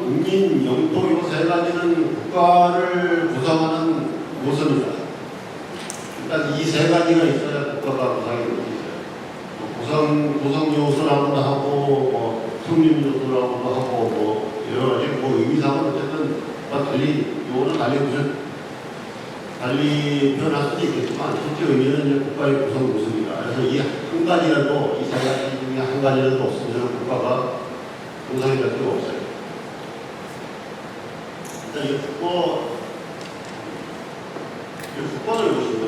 국민, 영토 이 세 가지는 국가를 구성하는 요소입니다. 일단 이 세 가지가 있어야 국가가 구성이 되죠. 구성 요소라고도 하고, 성립 요소라고도 하고, 여러 가지 의미상은 어쨌든 요거는 달리 표현할 수도 있겠지만, 실제 의미는 이제 국가의 구성 요소입니다. 그래서 이 한 가지라도, 이 세 가지 중에 한 가지라도 없으면 국가가 구성이 될 필요가 없어요. 일단 이 주권을 보시면,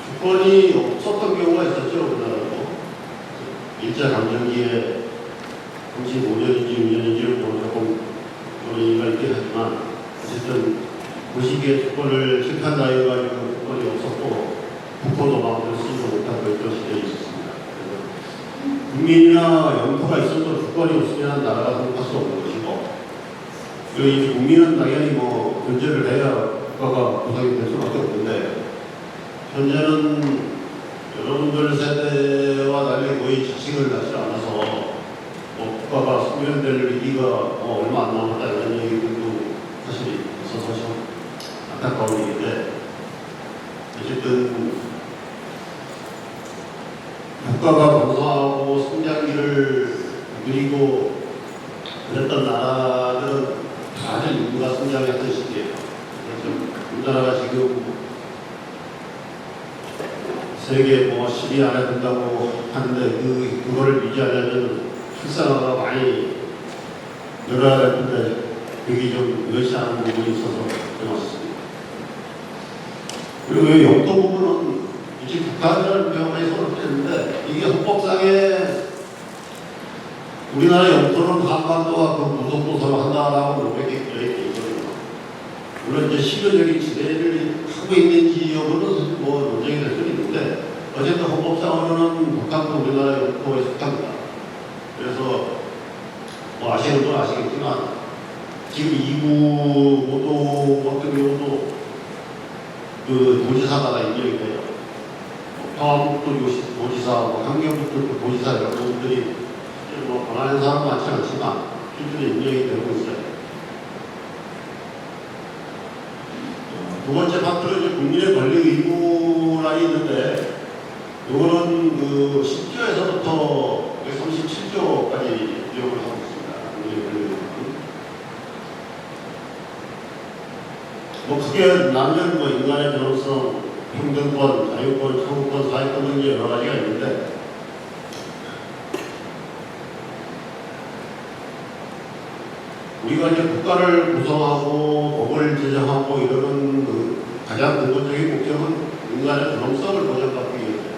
주권이 없었던 경우가 있었죠, 우리나라도. 일제강점기에 35년인지 6년인지를 조금 논의가 있긴 하지만, 어쨌든 그 시기에 주권을 실패한다 해가지고 주권이 없었고, 국호도 마음대로 쓰지도 못하고 있던 시절이 있었습니다. 그래서 국민이나 영토가 있어도 주권이 없으면 나라가 성공할 수 없는 것이고, 이 국민은 당연히 존재를 해야 국가가 구성이 될 수밖에 없는데, 현재는 여러분들 세대와 달리 거의 자식을 낳지 않아서 국가가 수면될 위기가 얼마 안 남았다 이런 얘기들도 사실 있어서 좀 안타까운 일인데, 어쨌든 국가가 번성하고 성장기를 누리고 그랬던 나라들은 다들 인구가 성장했던 시기예요. 그래서 우리나라가 지금 세계 10위 안에 든다고 하는데 그거를 유지하려면 출산화가 많이 늘어야 될 텐데 그게 좀 여의치않은 부분이 있어서 좀 아쉽습니다. 그리고 영토 부분은 지금 북한이라는 표현이 서로 했는데 이게 헌법상에 우리나라 영토는 한반도와 그 무속도 서로 한다라고 노력이 있거든요. 물론 이제 시효적인 지배를 하고 있는지 여부는 사실 논쟁이 될 수는 있는데, 어쨌든 헌법상으로는 북한도 우리나라 영토에 속합니다. 그래서 아시는 분은 아시겠지만 지금 이구 모도 같은 경우도 그 도지사가 인정이 돼요. 평화북도 도지사, 환경북도 도지사 이런 분들이 권한하는 사람은 많지 않지만 실제로 인정이 되고 있어요. 두 번째 파트로 이제 국민의 권리 의무란이 있는데, 이거는 그 10조에서부터 37조까지 기억을 하고 있습니다. 국민의 권리 의무는. 크게 나누면 인간의 존엄성, 평등권, 자유권, 창구권, 사회권 등 여러 가지가 있는데, 우리가 이제 국가를 구성하고 법을 제정하고 이러는 가장 근본적인 목적은 인간의 존엄성을 보장받기 위해서입니다.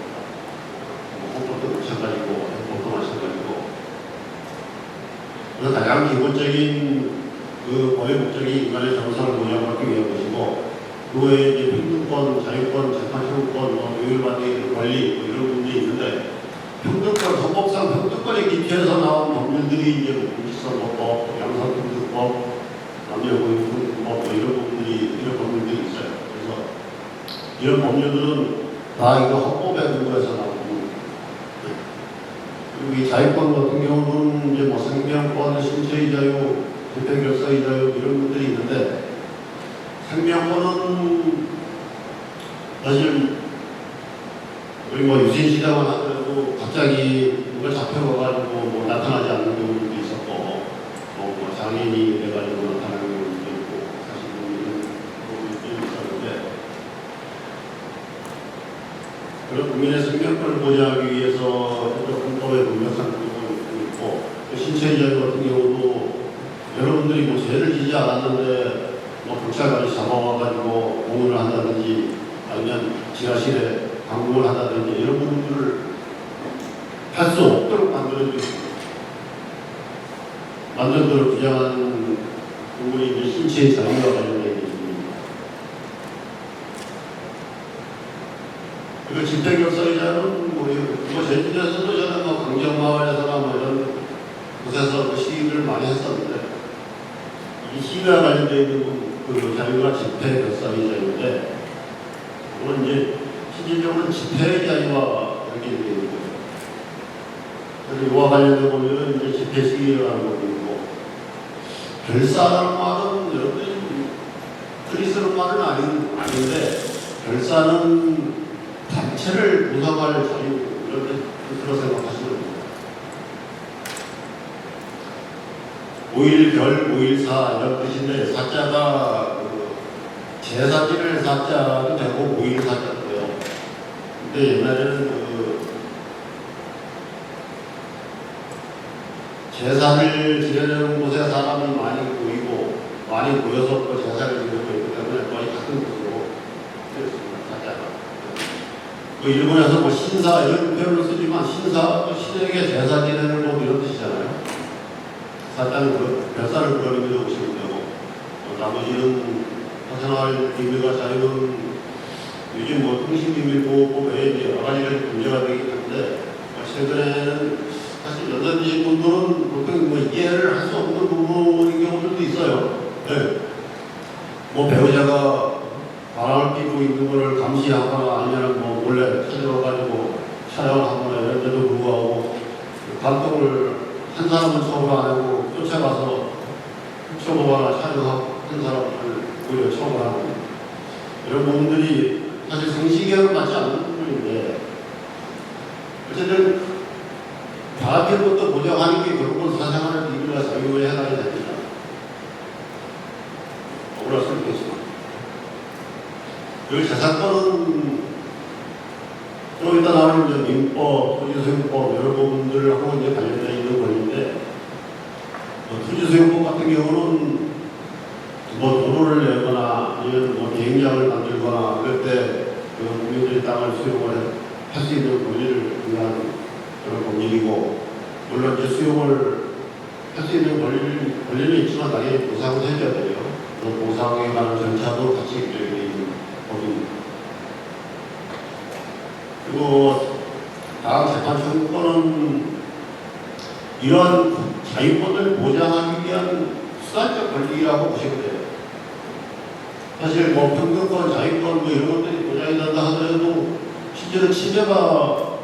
헌법도 마찬가지고 헌법도 마찬가지고. 그래서 가장 기본적인 법의 목적이 인간의 존엄성을 보장받기 위한 것이고, 그 외에 이제 평등권, 자유권, 재판 청구권, 요율받는 권리 이런 부분이 있는데, 평등권, 헌법상 평등권에 기초해서 나온 법률들이 이제 공직선거법, 양성평등법, 남녀고용평등법 이런 법률들이 있어요. 그래서 이런 법률들은 다 이거 헌법에 근거해서 나온 법률입니다. 그리고 이 자유권 같은 경우는 이제 생명권, 신체의 자유, 집회결사의 자유 이런 것들이 있는데, 생명권은 사실 우리 유신시대만 하더라도 갑자기 누가 잡혀가가지고 나타나지 않는 경우도 있었고, 장애인이 돼가지고 나타나는 경우도 있고, 사실 이런 부분이 있었는데, 그런 국민의 생명권을 보장하기 위해서 헌법에 명확한 부분이 있고, 신체의 자유 같은 경우도 여러분들이 죄를 지지 않았는데 경찰관이 잡아와가지고 공문을 한다든지 아니면 지하실에 방문을 한다든지 이런 부분들을 할 수 없도록 만들도록 규정하는 부분이 이제 신체의 자유와 관련된 있습니다. 그리고 집회결사의 자유는 제주도에서도 저는 강정마을에서나 이런 곳에서 시위를 많이 했었는데, 이 시위와 관련되어 있는 그 자유가 집회결사의 자유인데, 그건 이제 실질적으로는 집회의 자유와 연결되어 있는 거예요. 그래서 이와 관련된 보면 이제 집회시위라는 것도 있고, 결사라는 말은 여러분들이 흔히 쓰는 말은 아닌데, 결사는 단체를 구성할 자유, 이렇게 뜻으로 생각하시면 됩니다. 5.1별, 5.14 이런 뜻인데, 사자가 제사 지낼 사자도 되고 5.1 사자도 돼요. 근데 옛날에는 제사를 지내는 곳에 사람이 많이 모이고 많이 모여서 또 제사를 지내고 있기 때문에 거의 같은 곳으로 되었습니다. 사자가. 일본에서 뭐 신사 이런 표현을 쓰지만 신사, 신에게 제사 지내는 곳 이런 뜻이잖아요. 사자는 별사를 그런 의미로 보시면 되고, 나머지는 파생할 의미가 자유는 요즘 뭐 통신비밀보호 외에 이제 여러 가지가 문제가 되기 때문에 최근에는 사실 연단되신 분들은 보통 뭐 이해를 할 수 없는 부분인 경우들도 있어요. 네. 뭐 배우자가 바람을 피고 있는 것을 감시하거나 아니면 뭐 몰래 찾아와가지고 촬영하거나 이런 데도 불구하고 감독을 한 사람은 처벌 안 하고 쫓아가서 훔쳐보거나 촬영하고 한 사람을 오히려 처벌하는 이런 부분들이 사실 상식에는 맞지 않는 부분인데 어쨌든 바라필 것도 보장하는 게 결국은 사생활의 비밀과 자유에 해당이 됩니다. 억울할 수 있겠지만 그 재산권은 좀 이따 나오는 민법, 토지소유법 이런 부분들하고 이제 관련되어 있는 권리인데 토지소유법 같은 경우는 뭐 도로를 내거나 아니면 뭐 비행장을 만들거나 그럴 때 그 국민들의 땅을 수용을 할 수 있는 권리를 위한 그런 법률이고, 물론 이제 수용을 할 수 있는 권리는 있지만 당연히 보상을 해줘야 돼요. 그 보상에 관한 절차도 같이 되어 있는 법입니다. 그리고 다음 재판 청구권은 이러한 자유권을 보장하기 위한 수단적 권리라고 보시면 돼요. 사실 뭐 평등권, 자유권 뭐 이런 것들이 보장이 된다 하더라도 실제로 침해가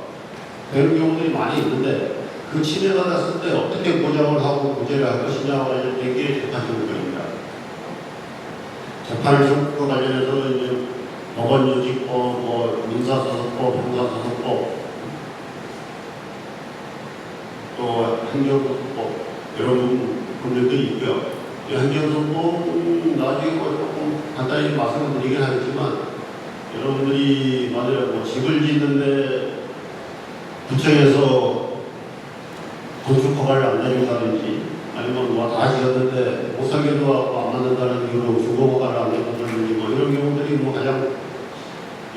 되는 경우들이 많이 있는데 그 침해가 됐을 때 어떻게 보장을 하고 구제를 할 것이냐와 관련된 게 재판 청구권입니다. 재판을 청구권과 관련해서 이제 법원유지법, 뭐 민사소송법, 형사소송법, 또 행정소송법 이런 분들이 있고요. 이 행정소송법은 나중에 뭐 조금 간단히 말씀을 드리긴 하겠지만 여러분들이 만약에 뭐 집을 짓는데 구청에서 건축 허가를 안 내준다든지 아니면 뭐 다 지었는데 못 살게도 하고 안 만든다는 이유로 주거 허가를 안 내준다든지 뭐 이런 경우들이 뭐 가장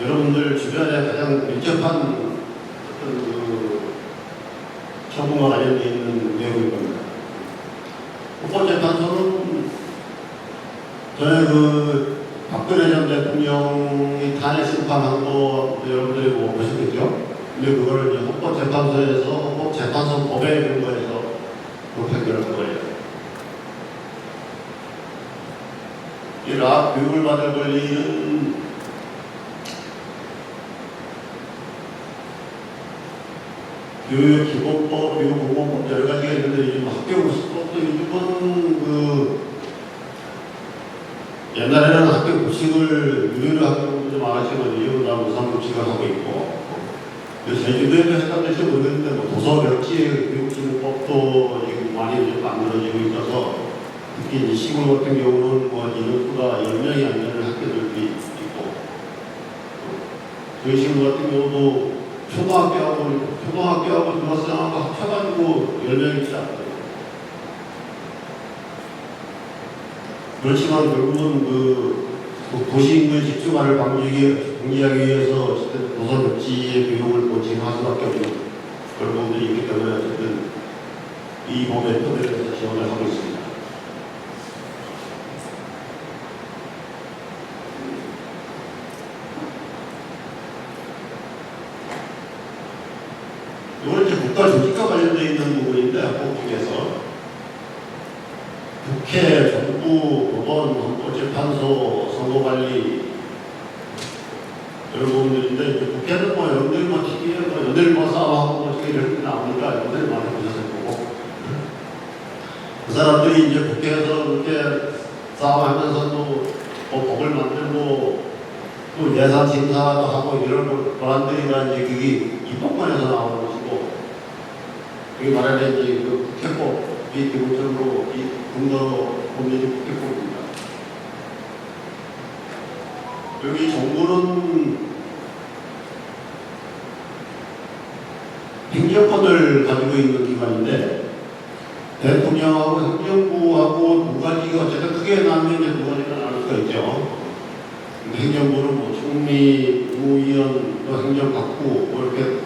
여러분들 주변에 가장 밀접한 어떤 그 처분과 관련되어 있는 내용일 겁니다. 헌법재판소는 전에 그 박근혜 전 대통령이 탄핵 심판한 거 여러분들이 뭐 보셨겠죠? 근데 그거를 이제 헌법재판소에서 헌법재판소 법에 근거해서 그 판결한 거예요. 이 라합 교육을 받을 권리는 교육기본법, 교육공무원법 여러 가지가 있는데 요즘 학교급식법도 요즘은 그 옛날에는 학교급식을 유료로 하는 분들이 많았지만 이제는 다 무상급식을 하고 있고 제주도에도 했다는지 모르겠는데 뭐 도서벽지 교육기본법도 지금 많이 좀 만들어지고 있어서 특히 이제 시골 같은 경우는 뭐 인원수가 10명이 안 되는 학교들도 있고 저희 시골 같은 경우도 초등학교하고 중학생하고 합쳐가지고 10명이 있지 않아요. 그렇지만 결국은 그 도시 인구의 집중화를 방지하기 위해서 어쨌든 도서벽지의 교육을 뭐 진행할 수밖에 없는 그런 부분들이 있기 때문에 어쨌든 이 법의 토대에서 지원을 하고 있습니다. 이건 이제 국가 조직과 관련되어 있는 부분인데 헌법 중에서 국회, 정부, 법원, 헌법재판소, 선거관리 이런 부분들인데 이제 국회는 뭐 여러분들이 뭐 TV에 뭐 연일 뭐 싸움하고 뭐 이런 게 나오니까 여러분들이 많이 보셨을 거고, 그 사람들이 이제 국회에서 그렇게 싸움하면서도 뭐 법을 만들고 또 예산 심사도 하고 이런 권한들이가 이제 그게 입법권에서 나오는 것이고, 그게 말하는 이제 그 국회법이 기본적으로 이 근거 법률이 국회법입니다. 여기 정부는 행정권을 가지고 있는 기관인데 대통령하고 행정부하고 두 가지가 어쨌든 크게 나누면 이제 두 가지가 나눌 수가 있죠. 행정부는 뭐 총리, 국무위원, 또 행정각부 뭐 이렇게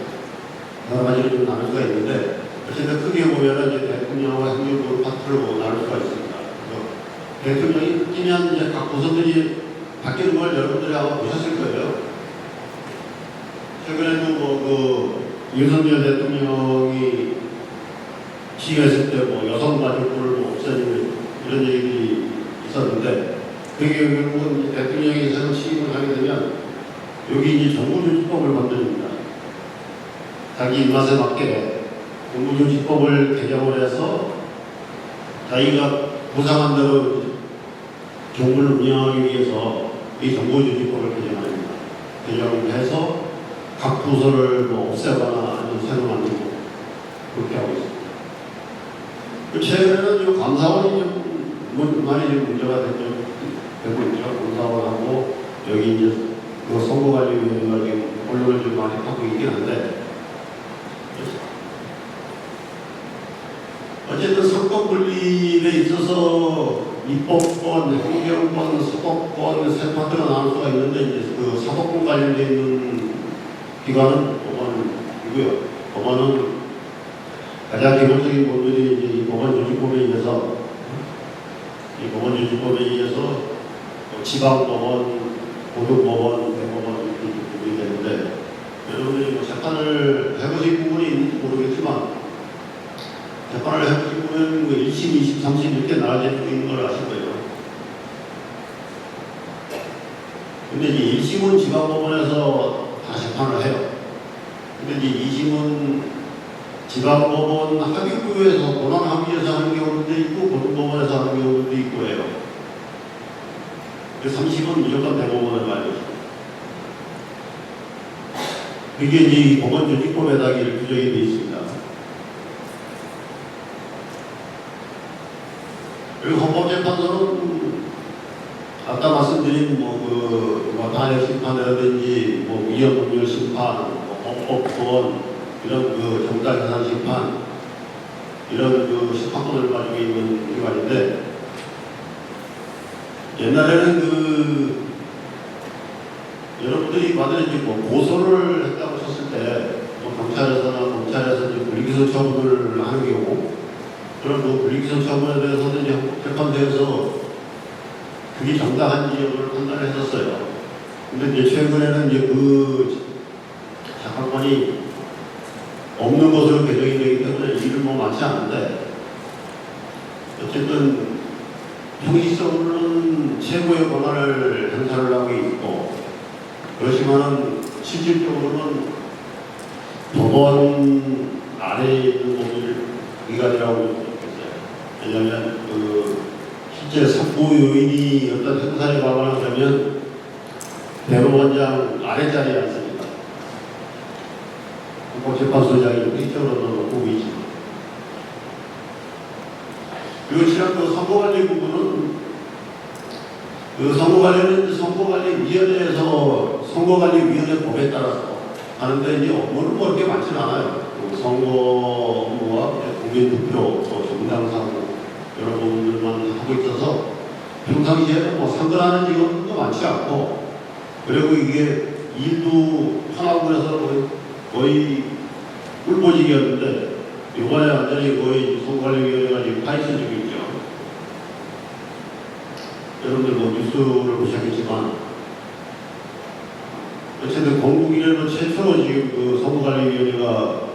여러 가지로 좀 나눌 수가 있는데 어쨌든 크게 보면 이제 대통령과 행정부 파트로 나눌 수가 있습니다. 대통령이 바뀌면 이제 각 부서들이 바뀌는 걸 여러분들이 아마 보셨을 거예요. 최근에도 뭐 윤석열 대통령이 취임했을 때 뭐 여성가족부를 뭐 없애는 이런 얘기들이 있었는데, 그게 결국은 대통령이 새로 취임을 하게 되면 여기 이제 정부조직법을 만듭니다. 자기 입맛에 맞게 정부조직법을 개정을 해서 자기가 구상한 대로 정부를 운영하기 위해서 이 정부조직법을 개정합니다. 개정을 해서 각 부서를 뭐 없애거나 아니면 새로 만들고 그렇게 하고 있습니다. 최근에는 이 감사원이 좀 많이 문제가 되고 있죠. 감사원하고 여기 이제 그 선거관리위원회가 지금 언론을 좀 많이 하고 있긴 한데, 어쨌든 선거 분립에 있어서 입법권, 행정권, 사법권 세 파트가 나눌 수가 있는데, 이제 그 사법권 관련되어 있는 기관은 법원이고요. 법원은 가장 기본적인 법률이 이제 이 법원조직법에 의해서, 이 법원조직법에 의해서 지방법원, 고등법원, 대법원 이렇게 구분이 되는데, 여러분들이 뭐 재판을 해보신 부분이 있는지 모르겠지만, 재판을 해보신 분은 1심, 2심, 3심 이렇게 나눠져 있는 걸 아실 거예요. 근데 이제 1심은 지방법원에서 다 재판을 해요. 근데 이제 2심은 지방법원 합의부에서 본안합의에서 하는 경우도 있고 고등법원에서 하는 경우도 있고 해요. 30은 무조건 대법원을 가야 되죠. 이게 이제 법원조직법에다 규정이 되어 있습니다. 그리고 헌법재판소는 아까 말씀드린 뭐 단역 심판이라든지 뭐 위헌법률 심판, 법권 이런 그 정당재산 심판 이런 그 심판권을 가지고 있는 기관인데, 옛날에는 여러분들이 만약에 이제 뭐 고소를 했다고 쳤을 때 뭐 경찰에서나 검찰에서 이제 불기소 처분을 하는 경우, 그런 그 불기소 처분에 대해서는 이제 헌법재판소에서 그게 정당한지 여부를 판단을 했었어요. 근데 이제 최근에는 이제 그 재판관이 없는 것으로 개정이 되기 때문에 일은 뭐 많지 않은데, 어쨌든 형식적으로는 최고의 권한을 행사를 하고 있고, 그렇지만은 실질적으로는 법원 아래에 있는 법률 기관이라고 있어요. 왜냐하면 그 실제 sak부 요인이 어떤 행사에 관한하면 대법원장 아래자리에 앉습니다. 헌법재판소장이 일정으로 보이죠. 그리고 지난 그 선거관리 부분은 그 선거관리는 선거관리위원회에서 선거관리위원회 법에 따라서 하는데, 이제 업무는 뭐 그렇게 많지는 않아요. 그 선거 업무와 국민투표, 정당사고 이런 부분들만 하고 있어서 평상시에는 뭐 상근하는 직원도 많지 않고, 그리고 이게 일도 편하고 해서 거의 꿀보직이었는데 이번에 완전히 거의 선거관리위원회가 지금 파헤쳐지고 있죠. 여러분들 뭐 뉴스를 보셨겠지만 어쨌든 건국 이래로 최초로 지금 그 선거관리위원회가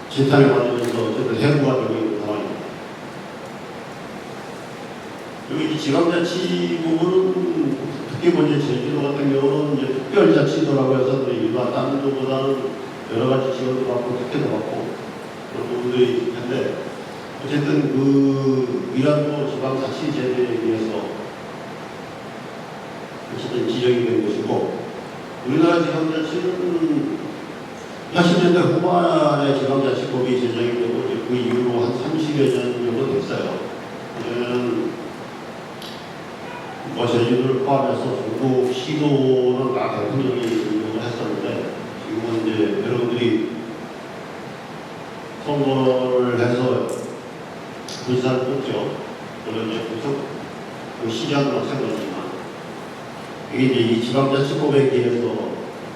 재탄에 받으면서 어쨌든 해부가 되고 있는 상황입니다. 그리고 이 지방자치 부분은 특히 먼저 제주도 같은 경우는 이제 특별자치도라고 해서 일반 다른 도보다는 여러 가지 지원도 받고 특혜도 받고 그런 부분들이 있는데 어쨌든 그 위안도 지방자치제도에 의해서 어쨌든 지정이 된 것이고 우리나라 지방자치는 80년대 후반에 지방자치법이 제정이 되고 그 이후로 한 30여 년 정도 됐어요. 그러면 제주도를 포함해서 전국 시도는 다 대통령이 운영을 했었는데 지금은 이제 여러분들이 선거를 해서 군사를 뽑죠. 물론 이제 그 시장은 마찬가지지만 이게 이제 이 지방자치법에 의해서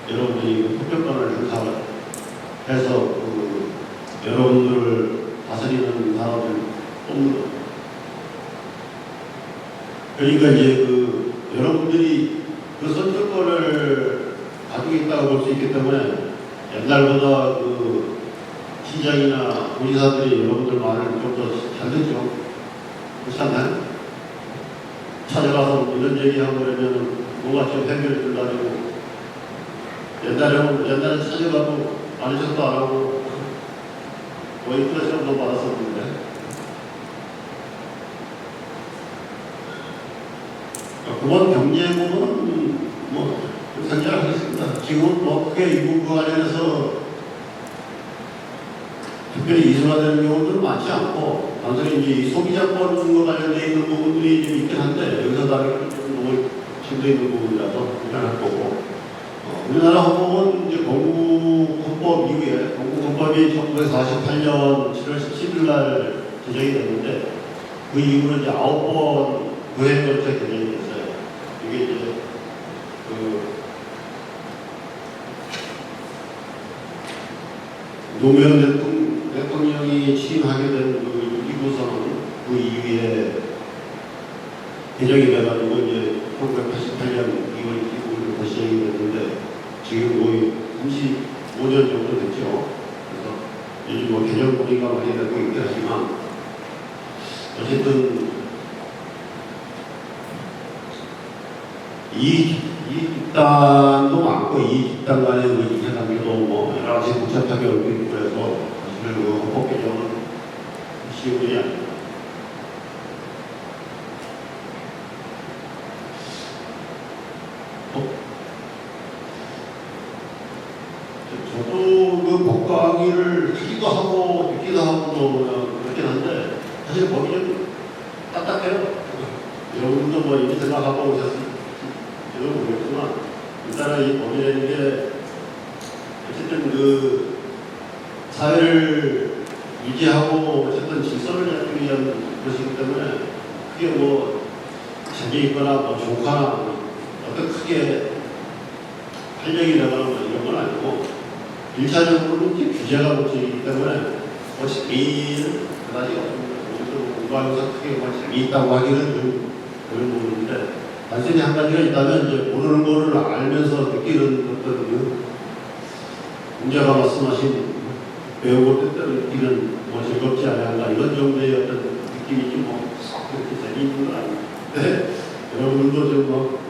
여러분들이 그 투표권을 행사를 해서 그 여러분들을 다스리는 사람을 뽑는 거. 그러니까 이제 그 여러분들이 그 선택권을 가지고 있다고 볼 수 있기 때문에 옛날보다 그 시장이나 도지사들이 여러분들 말을 좀 더 잘 듣죠. 그렇지 않나요? 찾아가서 이런 얘기하고 그러면 뭐가 좀 해결해 주려고 옛날에 찾아가도 아니셔도 안 하고 거의 프레셔도 받았었는데 그번 경제 부분은 뭐 생략하겠습니다. 지금 뭐 크게 이 부분 관련해서 특별히 이슈화되는 경우들은 많지 않고 단순히 이제 이 소비자권과 관련되어 있는 부분들이 좀 있긴 한데 여기서 다루기는 좀 심도 있는 부분이라서 불편할 거고 우리나라 헌법은 이제 건국헌법 이후에 건국헌법이 1948년 7월 17일 날 제정이 됐는데 그 이후로 이제 9번 구행 거쳐 개정이 됐어요. 이게 이제 그 노무현 대통령이 취임하게 된 그 6.25선언 그 이후에 개정이 돼가지고 이제 1988년 2월 25일부터 시행이 됐는데 지금 거의 35년 정도 됐죠. 그래서 요즘 뭐 개정 논의가 많이 되고 있긴 하지만 어쨌든 이 집단도 많고 이 집단 간의 이해관계도 뭐 여러 가지 복잡하게 얽혀 있고 그래서 사실 그 헌법 개정은 쉬운 일이 아닙니다. 저도 그 법 강의를 하기도 하고 듣기도 하고 그렇긴 한데 사실 법이 좀 딱딱해요. 여러분도 뭐 이미 생각하고 오셨을지 모르겠지만 일단은 이 법이라는 게 어쨌든 그 사회를 유지하고 어쨌든 질서를 잡기 위한 것이기 때문에 크게 뭐 재미있거나 뭐 좋거나 어떤 크게 활력이 되거나 이런 건 아니고 1차적으로는 이제 규제가 붙이기 때문에 뭐 재미는 그다지 없습니다. 공부하면서 크게 뭐 재미있다고 하기는 좀 그런 부분인데 단순히 한 가지가 있다면 이제 모르는 거를 알면서 느끼는 어떤 그 문제가 말씀하신 배우고 때때로 느끼는 뭐 즐겁지 않은가 이런 정도의 어떤 느낌이 좀 뭐 썩 그렇게 재미있는 건 아닌데 여러분들도 좀 뭐